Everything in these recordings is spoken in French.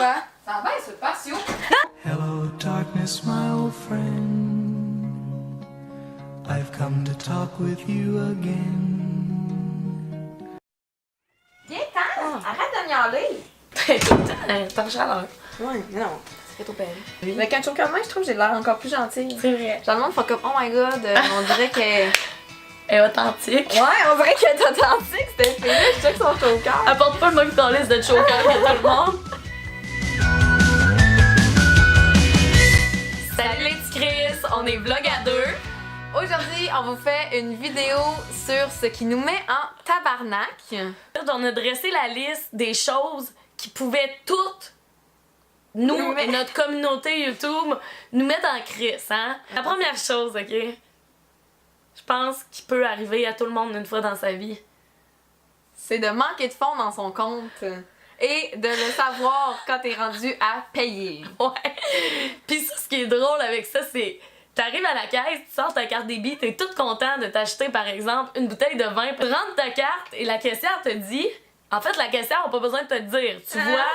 Quoi? Ça baisse le patio. Hello, darkness, my old friend. I've come to talk with you again. Viens-t'en! Arrête de miauler! T'es tout le temps, t'es en chaleur. Ouais, mais non, c'est trop péril. Avec un choker de main, je trouve que j'ai l'air encore plus gentille. C'est vrai. Genre, le monde fait comme, oh my god, on dirait qu'elle. Elle est authentique. Ouais, on dirait qu'elle est authentique, c'était fini, je check son choker. Apporte pas le même ton liste de choker que tout le monde. Salut les petits Chris, on est vlog à deux. Aujourd'hui, on vous fait une vidéo sur ce qui nous met en tabarnak. On a dressé la liste des choses qui pouvaient toutes, nous et notre communauté YouTube, nous mettre en crise, hein? La première chose, ok? Je pense qu'il peut arriver à tout le monde une fois dans sa vie. C'est de manquer de fonds dans son compte et de le savoir quand t'es rendu à payer. Ouais. Pis ça, ce qui est drôle avec ça, c'est t'arrives à la caisse, tu sors ta carte débit, t'es toute content de t'acheter par exemple une bouteille de vin, tu rentres ta carte et la caissière te dit, en fait la caissière n'a pas besoin de te le dire, tu vois,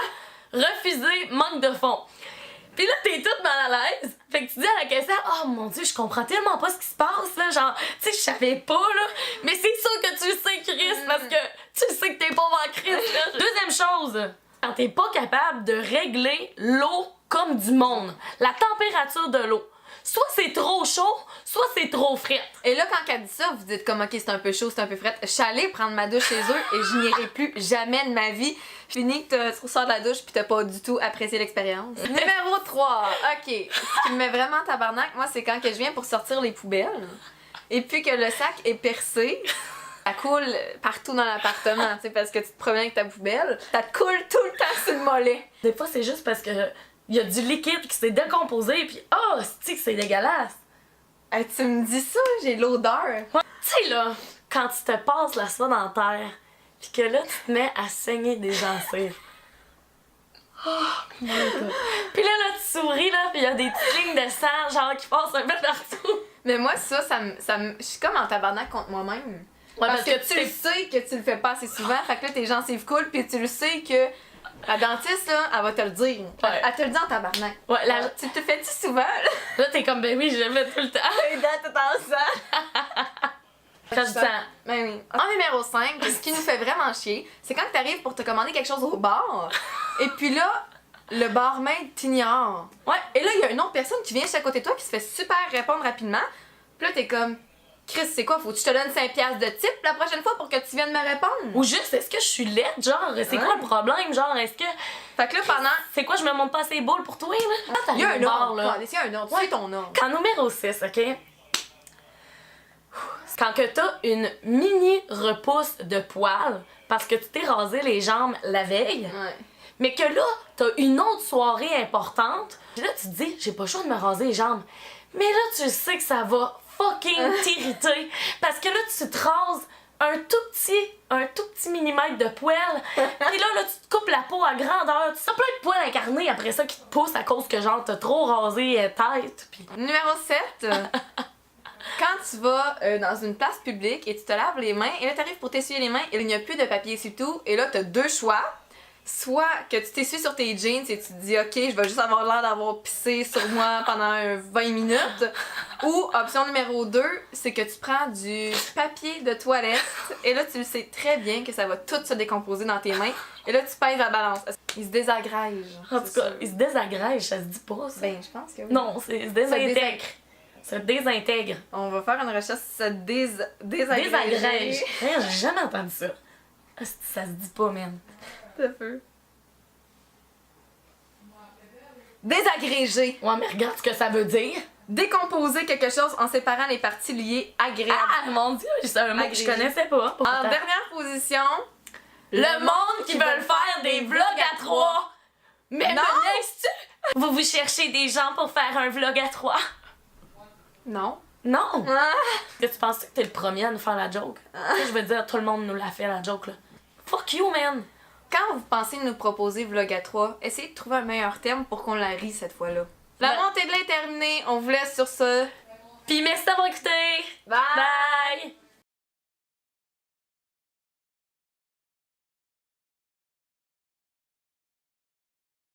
refuser, manque de fonds. Pis là t'es toute mal à l'aise, fait que tu dis à la caissière, oh mon dieu je comprends tellement pas ce qui se passe là, genre, tu sais je savais pas là, mais c'est sûr que tu le sais Chris parce que tu sais que t'es pauvre en Chris là. Deuxième chose, quand t'es pas capable de régler l'eau comme du monde, la température de l'eau. Soit c'est trop chaud, soit c'est trop frais. Et là, quand elle dit ça, vous dites comme ok, c'est un peu chaud, c'est un peu frais. Je suis allée prendre ma douche chez eux et je n'irai plus jamais de ma vie. Fini que tu sors de la douche puis t'as pas du tout apprécié l'expérience. Numéro 3, ok. Ce qui me met vraiment tabarnak, moi, c'est quand que je viens pour sortir les poubelles et puis que le sac est percé. Ça coule partout dans l'appartement, tu sais, parce que tu te promènes avec ta poubelle. Ça te coule tout le temps sur le mollet. Des fois, c'est juste parce que il y a du liquide qui s'est décomposé puis oh, c'est dégueulasse. Hey, tu me dis ça, j'ai l'odeur. Ouais. Tu sais là, quand tu te passes la soie dentaire puis que là tu te mets à saigner des gencives. Oh my god. Puis là tu souris là puis il y a des petites lignes de sang genre qui passent un peu partout. Mais moi ça me je suis comme en tabarnak contre moi-même. Ouais, parce que tu le sais que tu le fais pas assez souvent, fait que là tes gencives coulent puis tu le sais que la dentiste là, elle va te le dire. Ouais. Elle te le dit en tabarnak. Ouais, là, tu te fais-tu souvent là? là t'es comme ben oui, je le fais tout le temps. Les dents tout en sang. Quand je sens. Ben oui. En numéro 5, ce qui nous fait vraiment chier, c'est quand t'arrives pour te commander quelque chose au bar, et puis là, le barmaid t'ignore. Ouais. Et là, il y a une autre personne qui vient juste à côté de toi qui se fait super répondre rapidement. Puis là, t'es comme, Chris, c'est quoi? Faut que je te donne 5$ de tip la prochaine fois pour que tu viennes me répondre? Ou juste, est-ce que je suis laide? Genre, c'est quoi le problème? Genre, est-ce que. Fait que là, pendant. C'est quoi, je me monte pas assez boules pour toi, là? Quand Il y a un t'arrives au bar, ordre, là. il y a un ordre, c'est ton ordre. En numéro 6, ok? C'est quand que t'as une mini repousse de poils parce que tu t'es rasé les jambes la veille, Ouais. mais que là, t'as une autre soirée importante, puis là, tu te dis, j'ai pas le choix de me raser les jambes. Mais là, tu sais que ça va fucking t'irriter parce que là, tu te rases un tout petit millimètre de poil, et là, tu te coupes la peau à grandeur, tu as plein de poils incarnés après ça qui te poussent à cause que genre t'as trop rasé tête, pis... Numéro 7. Quand tu vas dans une place publique et tu te laves les mains, et là t'arrives pour t'essuyer les mains et il n'y a plus de papier sur tout, et là t'as deux choix. Soit que tu t'essuies sur tes jeans et tu te dis ok, je vais juste avoir l'air d'avoir pissé sur moi pendant 20 minutes. Ou option numéro 2, c'est que tu prends du papier de toilette et là tu le sais très bien que ça va tout se décomposer dans tes mains. Et là tu pèses la balance. Il se désagrège. En tout cas, il se désagrège, ça se dit pas ça. Ben je pense que oui. Non, c'est se désintègre. Ça désintègre. On va faire une recherche sur ça désagrège. Désagrège. Hey, j'ai jamais entendu ça. Ça se dit pas, man. Ça peut. Désagréger. Ouais, mais regarde ce que ça veut dire. Décomposer quelque chose en séparant les parties liées agréables. Ah, mon dieu, c'est un mot que je connaissais pas. En dernière position, le monde qui veulent faire des vlogs à 3. Mais Non! me laisses-tu? Vous cherchez des gens pour faire un vlog à 3? non. Non! Ah. Que tu penses que t'es le premier à nous faire la joke? Je veux dire, tout le monde nous l'a fait la joke là. Fuck you, man! Quand vous pensez nous proposer vlog à 3, essayez de trouver un meilleur terme pour qu'on la rie cette fois-là. La montée de lait est terminée, on vous laisse sur ça. Puis merci d'avoir écouté! Bye! Bye!